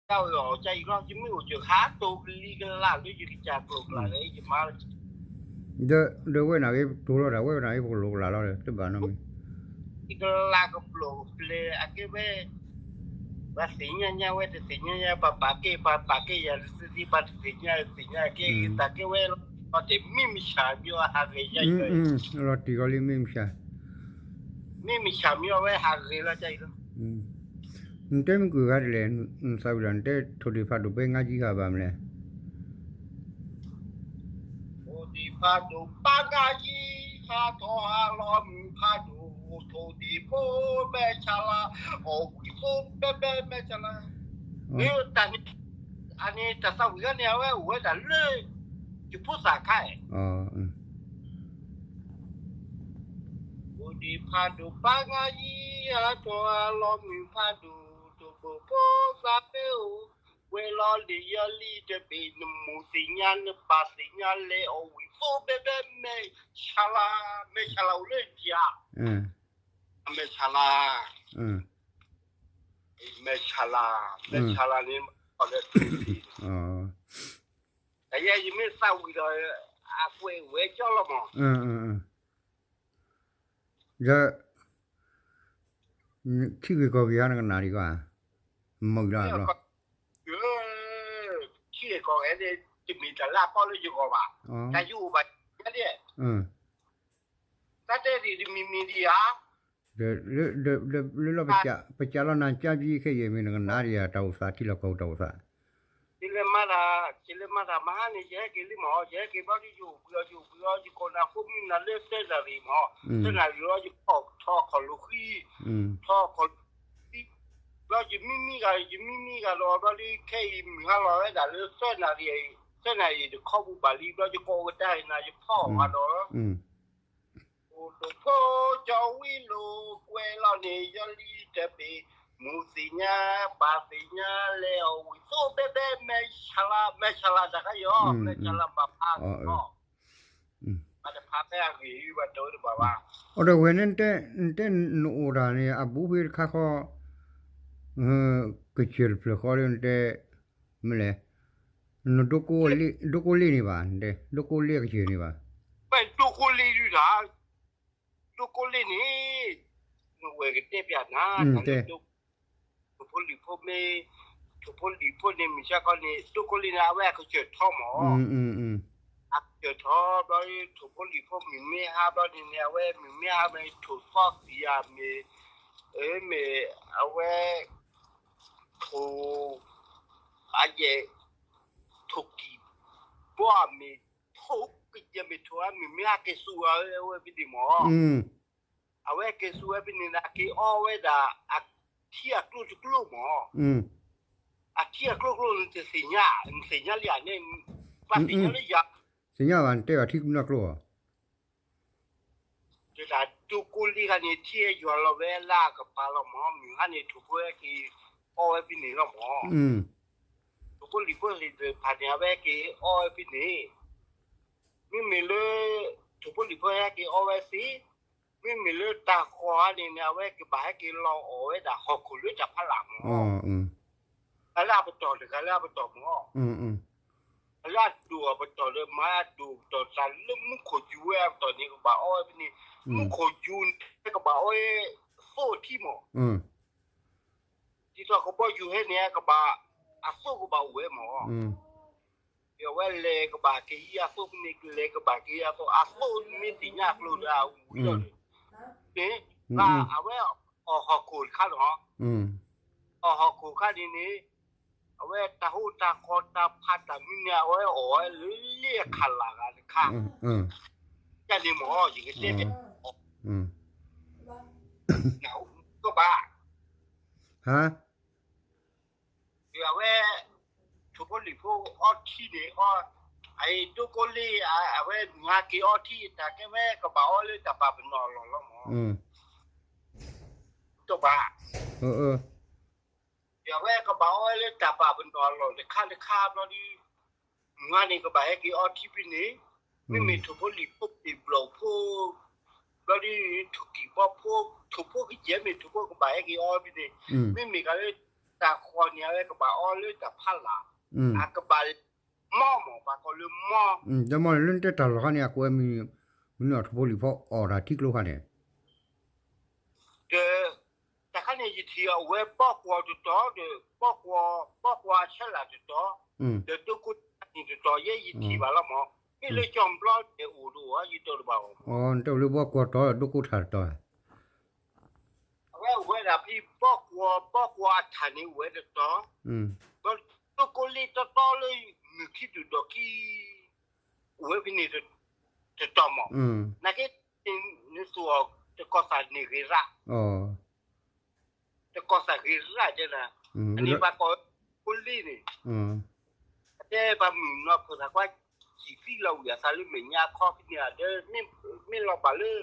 Tao rồi chạy lo chứ mấy chỗ khác tôi đi cái là cái gì chả được là đấy chứ mà de we na ge tu lo da we na ge lo la lo te ba no mi cái là cái flow play à cái về và xí nha về thì xí nha bà cái ya đi bà xí nha cái ta cái về nó để mìm chả miêu hàng cái gì rồi lo ti go li mim sha mìm chả miêu về hàng cái là chạy đó nte mi ku ga le sa bi nte thodi fa do be nga ji ga ba mle ô đi phá đồ ba cái gì phá thọ lo phá đồ thô đi phố mẹ chả là ô phố mẹ chả là nếu ta anh ấy ta sao cái này vậy tôi đã lười就不撒开。我的帕杜巴嘎伊啊，多啊老米帕杜都不破撒贝哦，为了你要你这边的木西伢的巴西伢嘞哦，为所别别没查啦，没查啦我来家，没查啦，没查啦，没查啦你好的对。哎呀，有没有稍微的啊？会叫了嘛？giờ khi cái có cái nào nào đi qua mừng ra rồi khi cái có cái này thì mình đã làm bao nhiêu cái mà cái dù mà cái này cái này thì mình đi à để lo bây giờ lo nãy cha gì cái gì mình nào đi à tàu sa thì lo câu tàu sa chỉ là mà này cái mà cái bao nhiêu chỉ còn là không mình là lên xe là gì mà thế là rồi chỉ thọ khó lúc khi thọ khóเราจะมีกันรอเราดิแค่มีกันรอได้แต่เรื่องเส้นอะไรจะเข้าบุบาลีเราจะโกงได้นะจะพ่อกันรอโอ้ตัวพ่อเจ้าวิโลกเวลาเนี่ยยันลีจะเป็นมูสิญาปาสิญาแล้ววิโซเบเบไม่ชลาจะก็ยอมไม่ชลาบ้าพังก็มาจะพักแค่กี่วันตัวหรือเปล่าวะโอ้เดี๋ยวเว้นนั่นโนราเนี่ยอาบูบิร์ข้าเขาก็เชื่อเพลย์เขาเรื่องเต้ไม่เลยนู่นดูโคลีนี่บ้านเต้ดูโคลีก็เชื่อนี่บ้านไม่ดูโคลีดูนะดูโคลีนี่นู่นเวกเต้เปียนะเต้ทุกคนรีพอเนี่ยมีเช่นกันนี่ดูโคลีนะเวกเขาเจอท่อหมอเจอท่อแล้วทุกคนรีพอมีเมียฮะแล้วเนี่ยเวมีเมียฮะไม่ถูกฟอกเสียมีมีเอาเวถูกอะไรถูกกี่บ้ามีถูกก็ยังไม่ถูกมีเมียเกสูเอาเวไปดิหมอเอาเวเกสูเอาไปนี่นะกี่เอาเวด่าเที่ยกลูกหมอเที่ยกลูกจะเสียเลยเนี่ยป้าเสียเลยยังเสียวันเต้ที่คุณนักลัวจะได้ดูกุลีกันเนี่ยเที่ยอยู่เราเวลากับปลาเราหมอมีกันเนี่ยถูกเวกี่เอาไว้ปีนี้เราหมอทุกคนรีบเลยผ่านเนี่ยเวกี่เอาไว้ปีนี้ไม่มีเลยทุกคนรีบกี่เอาไว้สิไม่มีเลยตาขวาเนี่ยเวกี่บ่ายกี่เราเอาไว้แต่หอกคุณรู้จักพลังหมอแล้วเราไปต่อเลยแล้วไปต่อหมอแล้วดูไปต่อเลยมาดูต่อสันแล้วมุขยูเอฟตอนนี้ก็บ่าเอาไว้ปีนี้มุขยูนก็บ่าเอาไว้โซ่ที่หมอที่ตัวเขาบอกอยู่ให้เนี่ยก็บ่าอาสู้ก็บ่าเว้หมอเดี๋ยวเว้เลยก็บ่าเกี่ยสู้นี่เลยก็บ่าเกี่ยตัวอาสู้มีสิ่งยากรู้แล้วนี่ก็เอาไว้ออกหอกคูดข้าหรอออกหอกคูดข้านี้เอาไว้ตาหูตาคอตาพัดตามีเนี่ยเอาไว้โอ้ยเรียกขันหลังกันข้างแค่นี้หมออย่างเงี้ยหนาวก็บ้าฮะเดี๋ยวเว้ทุกคนรีพวกออที่เนี่ยอไอ้ทุกคนเลยเอาเว้งากี่ออที่แต่แค่เว้ก็บ้าเลยแต่บ้าเป็นนอนหรอกหมอตัวบ้าเดี๋ยวเว้ก็บ้าเลยแต่บ้าเป็นนอนหรอกเลยข้ามแล้วดิงานนี้ก็บ้ากี่ออที่ปีนี้ไม่มีทุกคนรีพวกติดโลพวกแล้วดิถูกกี่พวกที่เจ็บมีทุกคนก็บ้ากี่ออปีนี้ไม่มีกันเลย แต่คนเนี้ยก็บอกอ๋อเรื่องแต่พันละก็บอกหม้อบอกก็เรื่องหม้อจะมองเรื่องแต่ตลอดเนี่ยกูมีหน่อยทุบลีพอออราทิกโลกันเนี่ยแต่ขั้นนี้ที่เอาไว้บอกว่าจุดต่อเดี๋ยวบอกว่าเช่นละจุดต่อเดี๋ยวตัวกูนี่จุดต่อเย่ยี่ที่บ้าละมั้งนี่เลยจอมปลอดเดี๋ยวอูดูว่ายี่ตัวหรือเปล่าอ๋อตัวเลยบอกว่าต่อตัวกูถัดต่อเว้ยนะพี่บอกว่าท่านนี่เว้ยต่อก็ตัวกูเลยต่อเลยมีคิดดูดอกที่เว้ยพี่นี่จะต่อมั้งนั่นก็นี่ตัวจะก่อสร้างนี่กี่ระอ๋อจะก่อสร้างกี่ระเจ้านะอันนี้บอกว่ากูเลยนี่แต่บางมื้อเนาะพอถ้าว่ากี่ปีเราอย่าสารไม่ยากข้อพี่เนี่ยเด้อไม่เราบาเลย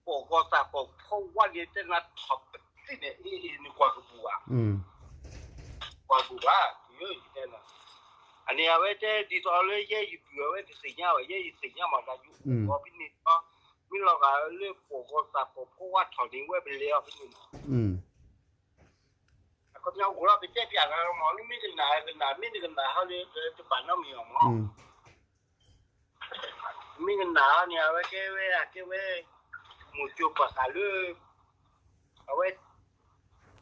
ปกก็สาปกเพราะว่าเนี่ยจะนัดท็อปที่เนี่ยนี่กว่ากูบัวกว่ากูว่าเยอะจริงนะอันนี้เอาไว้เจ้ดีต่อเลยเย่อยู่เบื่อไว้ที่สิ่งนี้ไว้เย่อยู่สิ่งนี้มาได้อยู่ก็พี่นี่ก็ไม่เราก็เลือกปกก็สาปกเพราะว่าถอดนิ้วไว้ไปแล้วพี่นี่ก็เนี่ยกูเราไปเจ้าพี่อะไรเราหมอนี่ไม่กันไหนไม่กันไหนเขาเลยจะปั่นน้ำมีหรอมั้งไม่กันไหนเนี่ยไว้แค่ไว้หมู่จุดประกาศเลยเอาไว้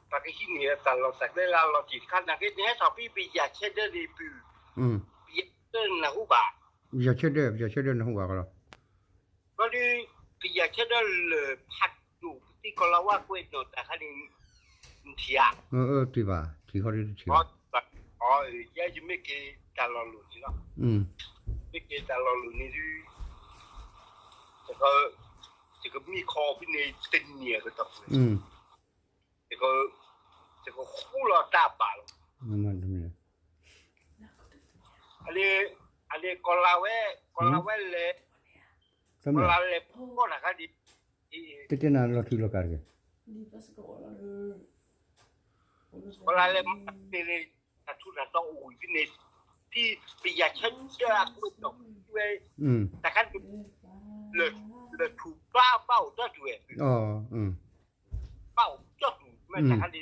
ปากที่นี่ตลอดสักเวลาเราจีบกันนะก็เนี่ยชอบพี่ปีอยากเช็ดเดินดีปีปีเดินนะหูบ่าอยากเช็ดเดินนะหูบ่าก็แล้วก็ดีปีอยากเช็ดเดินเลยพัดอยู่ที่คนเราว่ากูเนาะแต่ครั้นี้เทียที่ว่าที่เขาเรียกเทียอ๋อยังจะไม่เกี่ยตลอดเลยเนาะไม่เกี่ยตลอดเลยนี่ดู这个米烤比那10年个东西。这个糊了大把了。อันนี้คนละเว้เลยคนละเลยพูดอะไรกันดิकितने नाल रखी लो करकेคนละเลยเป็นทุนต้องอุ้ยเป็นที่ปียเช่นเจ้ากูต้องเว้ยแต่กันเลยถูกเป้าตัวด้วยเป้าตัวด้วยไม่แต่กันดิ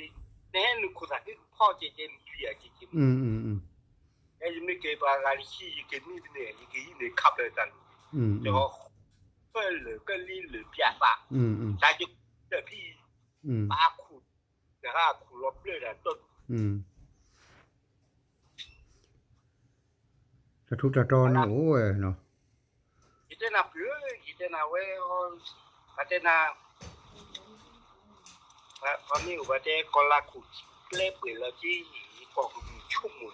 เนี่ยนึกว่าที่พ่อเจเจมีเพียจริงไอ้ยังไม่เก็บอะไรที่เก็บนี่เนี่ยยังขับเลยกันแล้วก็เลยก็ลีเลยเปียกป่ะแต่จะเดี๋ยวพี่ป้าขุดแต่ถ้าขุดลบเลยนะต้นจะทุกจะตอนโอ้ยเนาะKita nak we katena kami ubate kola ku klepe la ji ko chumu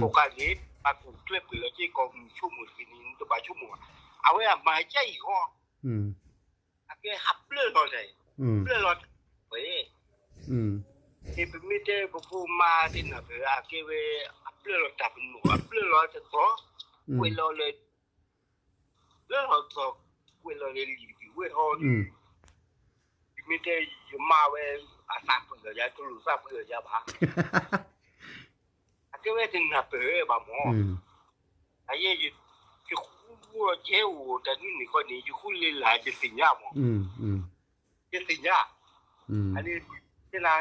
ko ka ni pa ku klepe la ji ko chumu ni to ba chumu awe ma jai ho ake haple lo dai ple lo we e permite bu ma din na be ake we haple lo ta bu haple lo ta to we lo leแล้วก็เวลาเรียนดีเว้ยเขาไม่ได้ยมาเว้ยอาสาเผื่อยาตุลุซาเผื่อยาบ้าอาเจ้าเว้ยถึงนับเผื่อบ้าหมอไอ้ยี่จะคู่เจ้าแต่นี่คนนี้จะคู่เลยหลายจะสิ่งยากมั้งจะสิ่งยากอันนี้เวลา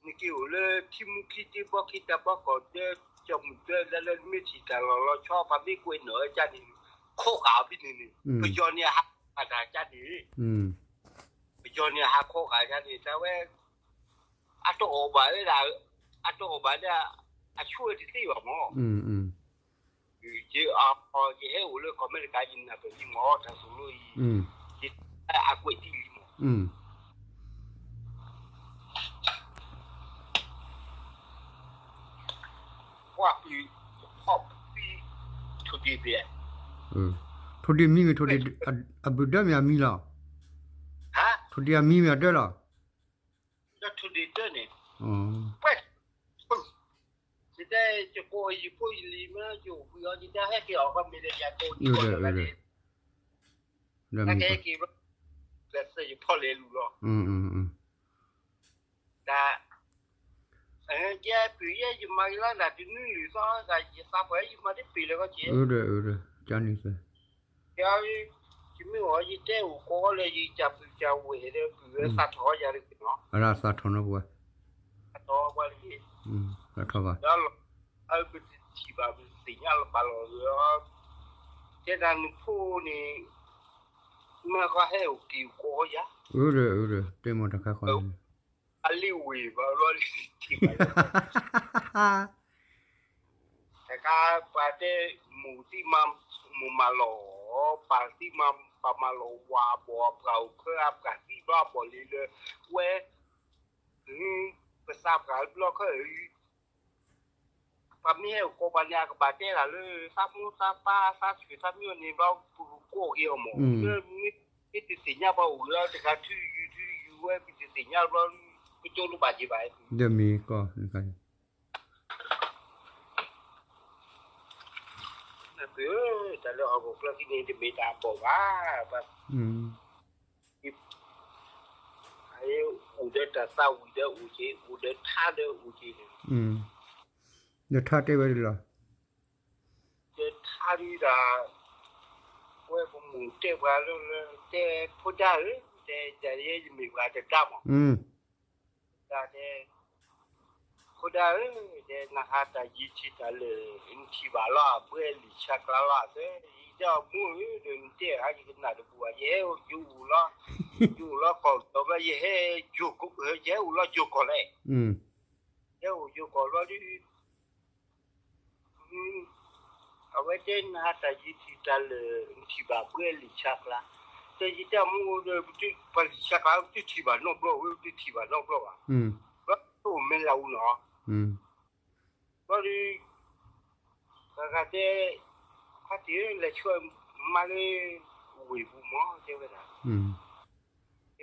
นี่เกี่ยวเลยที่มุขีที่บอกคิดแต่บอกก่อนเจ้าจมูกเจ้าแล้วไม่ฉีดแต่เราชอบพับไม่กวนเหนือจ้าดิข้อข่าวพี่นี่ไปย้อนเนี่ยฮักอาจารย์จัดดีไปย้อนเนี่ยฮักข้อข่าวจัดดีแต่ว่าอัตโตอบายได้อัตโตอบายได้ช่วยที่ว่าหมอเจ้าพอเจ้าเลยคอมเมนต์การยินนะเป็นที่หมอทางสุรุยที่อากวยที่หมอว่าพี่พ่อพี่ทุดีเบียทุดีมีทุดีอับดุลมีล่ะฮะทุดีมีเด้อล่ะจะทุดีเด้อเนี่ยเว้ยจะได้จะโกยจะพูดลีมาอยู่เพื่อจะได้ให้เกี่ยวกับมีเดียโกยก่อนแล้วนี่ถ้าแกกี่ว่าจะใส่พ่อเลี้ยงลูกแต่แกปีแกจะมาแล้วแต่ที่นี่หรือซ้อแต่จะทำไปจะมาได้ปีแล้วก็เจ๊จานี่สิเดี๋ยวที่มีว่าจะเจ้าก็เลยจะเวรเพื่อสัตว์หอยอะไรเนาะอะไรสัตว์เนาะบัวต to qua đi là thôi bà đó là ở bên chỉ bảo bên tỉnh nhà là bà lo thế là phu này mà có heo kiều có giá rồi tên một thằng khác con anh liu quỷ vào rồi thì phảiแต่ก็ประเทศหมู่ที่มาหล่อปาที่มาหล่อว่าบัวเราเพื่อการที่ว่าบริเลยเว้ภาษาการเราเคยปามีโคบัญญากับประเทศอะไรซามูซาป้าซาสุดซามีวันนี้เราปูโก้เกี่ยวหมดเรื่องมีติดสินยาบ่าวเราจะการที่อยู่เว้มีติดสินยาเราไปโจลูกบาดจีบไปเดี๋ยวมีก็นะครับแต่เราเอาพวกเราที่นี่จะมีตาบอกว่าแบบไอ้อุดรแต่อุดรท่าเดอุจีเดี๋ยวท่าเตไว้ดิล่ะเดี๋ยวท่าดีละเว้ยผมมุ่งเจ้าว่าแล้วเจ้าพูดได้เจ้าจะเรียกมีว่าจะดับได้เจ้าพูดได้เจ้าหน้าตายีชิตาเลยอินทิบาลาเบื่อลิชักลาลาเจ้าเจ้ามุ่งเดินเจ้าให้กินน่าดูบัวเย่อยู่ละก่อนตัวเย่อยู่ก็เย่ละอยู่ก่อนเลยเย่อยู่ก่อนละดิเอาไว้เจ้าหน้าตายีชิตาเลยอินทิบาเบื่อลิชักละแต่ยีเจ้ามุ่งเดินที่ไปลิชักละที่ทิบานอกโลกที่ทิบานอกโลกก็ตัวไม่เล่าเนาะก็ดิก็เจ้าถ้าที่เลยช่วยมาเลยวิบุมอเจ้าก็ได้